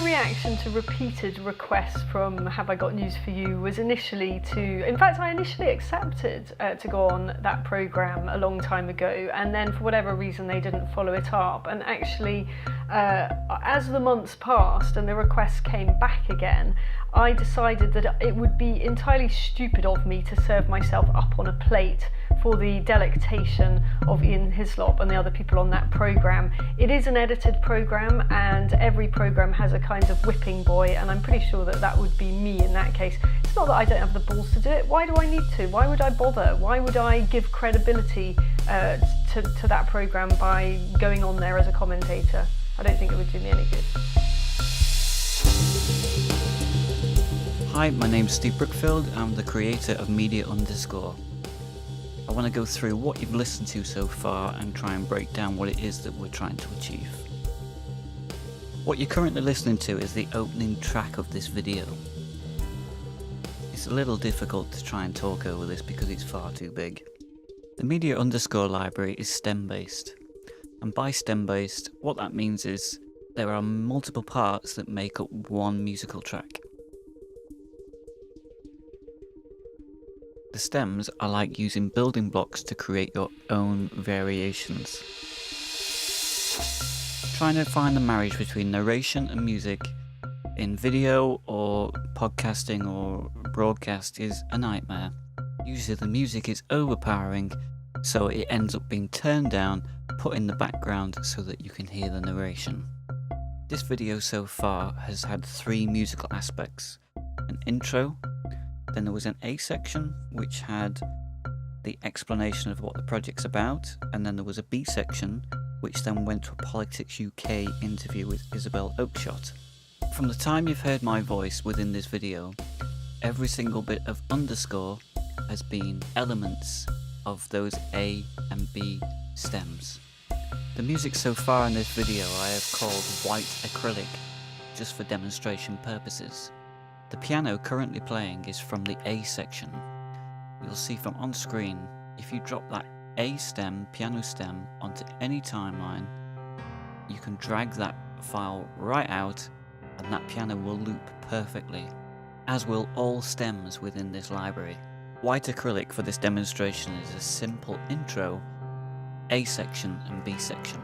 reaction to repeated requests from Have I Got News For You was initially in fact I initially accepted to go on that programme a long time ago, and then for whatever reason they didn't follow it up, and actually as the months passed and the requests came back again, I decided that it would be entirely stupid of me to serve myself up on a plate for the delectation of Ian Hislop and the other people on that programme. It is an edited programme, and every programme has a kind of whipping boy, and I'm pretty sure that that would be me in that case. It's not that I don't have the balls to do it. Why do I need to? Why would I bother? Why would I give credibility to that programme by going on there as a commentator? I don't think it would do me any good. Hi, my name's Steve Brookfield. I'm the creator of Media Underscore. I want to go through what you've listened to so far and try and break down what it is that we're trying to achieve. What you're currently listening to is the opening track of this video. It's a little difficult to try and talk over this because it's far too big. The Media Underscore library is STEM based, and by STEM based, what that means is there are multiple parts that make up one musical track. The stems are like using building blocks to create your own variations. Trying to find the marriage between narration and music in video or podcasting or broadcast is a nightmare. Usually the music is overpowering, so it ends up being turned down, put in the background so that you can hear the narration. This video so far has had 3 musical aspects: an intro, then there was an A section which had the explanation of what the project's about, and then there was a B section which then went to a Politics UK interview with Isabel Oakeshott. From the time you've heard my voice within this video, every single bit of underscore has been elements of those A and B stems. The music so far in this video I have called white acrylic, just for demonstration purposes. The piano currently playing is from the A section. You'll see from on screen, if you drop that A stem, piano stem, onto any timeline, you can drag that file right out and that piano will loop perfectly, as will all stems within this library. White acrylic for this demonstration is a simple intro, A section and B section.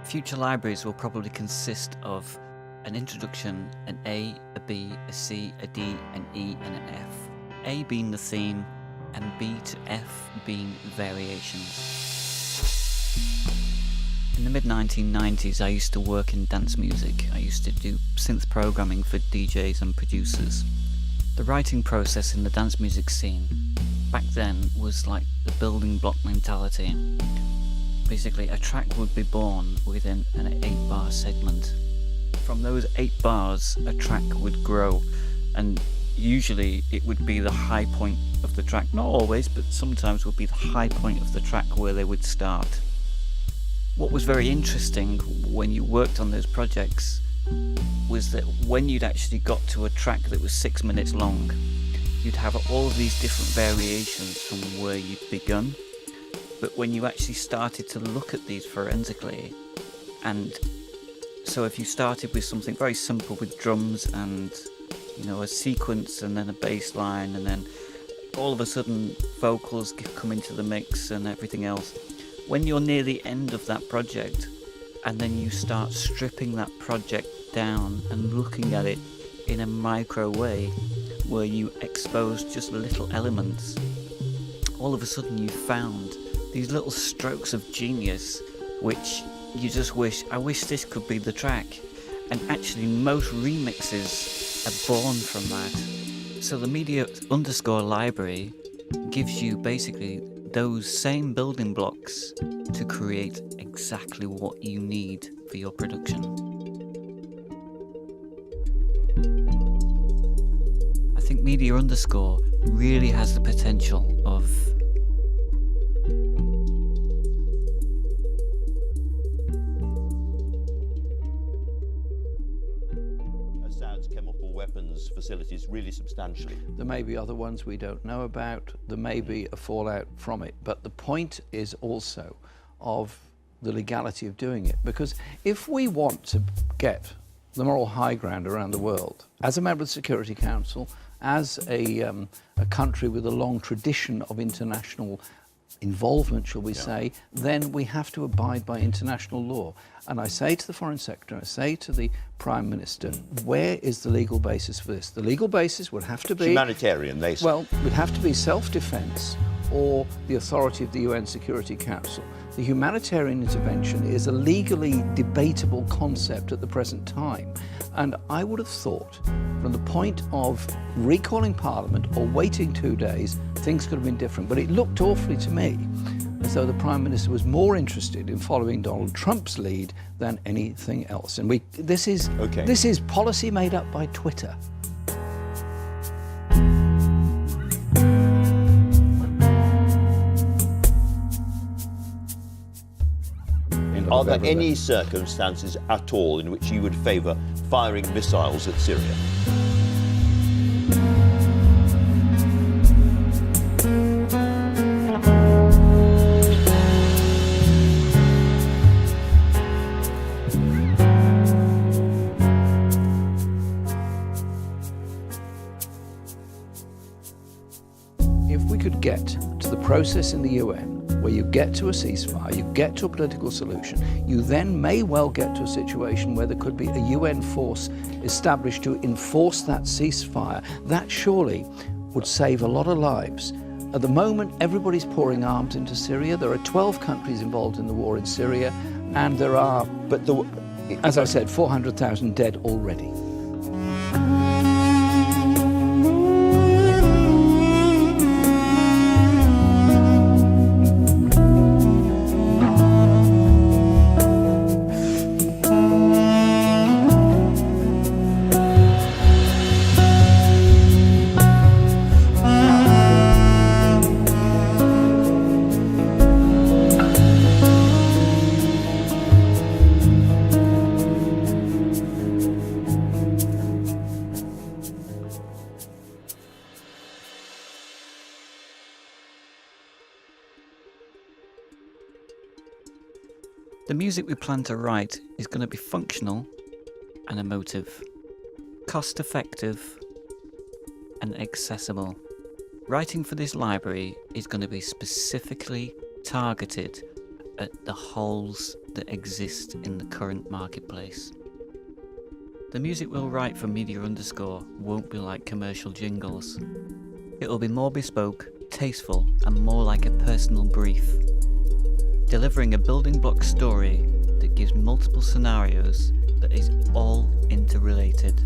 Future libraries will probably consist of an introduction, an A, a B, a C, a D, an E and an F. A being the theme and B to F being variations. In the mid-1990s I used to work in dance music. I used to do synth programming for DJs and producers. The writing process in the dance music scene back then was like the building block mentality. Basically a track would be born within an 8-bar segment. From those 8 bars, a track would grow, and usually it would be the high point of the track. Not always, but sometimes would be the high point of the track where they would start. What was very interesting when you worked on those projects was that when you'd actually got to a track that was 6 minutes long, you'd have all of these different variations from where you'd begun. But when you actually started to look at these forensically, and so if you started with something very simple with drums and, you know, a sequence and then a bass line, and then all of a sudden vocals come into the mix and everything else. When you're near the end of that project and then you start stripping that project down and looking at it in a micro way where you expose just little elements, all of a sudden you found these little strokes of genius which you just I wish this could be the track. And actually most remixes are born from that. So the Media Underscore library gives you basically those same building blocks to create exactly what you need for your production. I think Media Underscore really has the potential of facilities really substantially. There may be other ones we don't know about. There may be a fallout from it. But the point is also of the legality of doing it. Because if we want to get the moral high ground around the world. As a member of the Security Council, as a country with a long tradition of international involvement, shall we say, then we have to abide by international law. And I say to the Foreign Secretary, I say to the Prime Minister, where is the legal basis for this? The legal basis would have to be... Humanitarian, they say. Well, it would have to be self-defence or the authority of the UN Security Council. The humanitarian intervention is a legally debatable concept at the present time. And I would have thought, from the point of recalling Parliament or waiting 2 days, things could have been different. But it looked awfully to me as though the Prime Minister was more interested in following Donald Trump's lead than anything else. And this is policy made up by Twitter. Are there any circumstances at all in which you would favour firing missiles at Syria? If we could get to the process in the UN where you get to a ceasefire, you get to a political solution, you then may well get to a situation where there could be a UN force established to enforce that ceasefire. That surely would save a lot of lives. At the moment, everybody's pouring arms into Syria. There are 12 countries involved in the war in Syria, and there are, as I said, 400,000 dead already. The music we plan to write is going to be functional and emotive, cost-effective and accessible. Writing for this library is going to be specifically targeted at the holes that exist in the current marketplace. The music we'll write for Media Underscore won't be like commercial jingles. It'll be more bespoke, tasteful and more like a personal brief. Delivering a building block story that gives multiple scenarios that is all interrelated,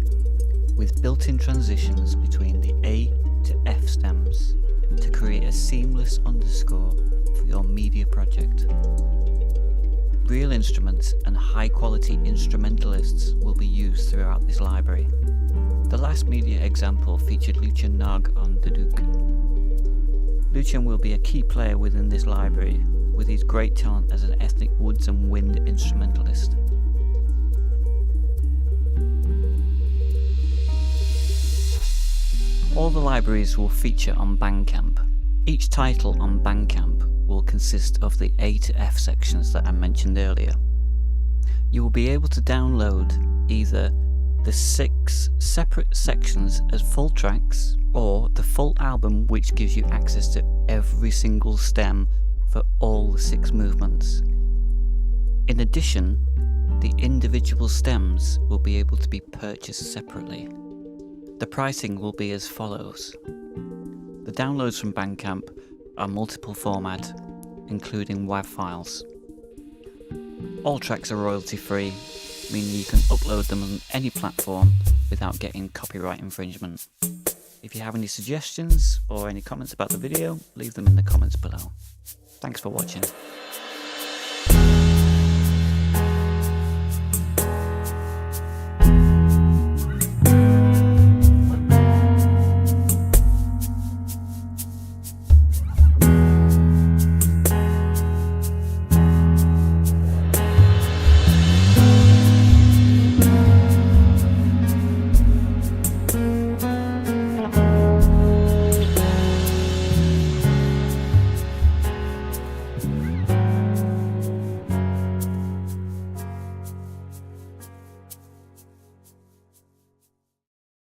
with built-in transitions between the A to F stems to create a seamless underscore for your media project. Real instruments and high-quality instrumentalists will be used throughout this library. The last media example featured Lucian Nog on Duduk. Lucian will be a key player within this library, with his great talent as an ethnic woods and wind instrumentalist. All the libraries will feature on Bandcamp. Each title on Bandcamp will consist of the A to F sections that I mentioned earlier. You will be able to download either the 6 separate sections as full tracks or the full album, which gives you access to every single stem for all the 6 movements. In addition, the individual stems will be able to be purchased separately. The pricing will be as follows. The downloads from Bandcamp are multiple format, including WAV files. All tracks are royalty free, meaning you can upload them on any platform without getting copyright infringement. If you have any suggestions or any comments about the video, leave them in the comments below. Thanks for watching.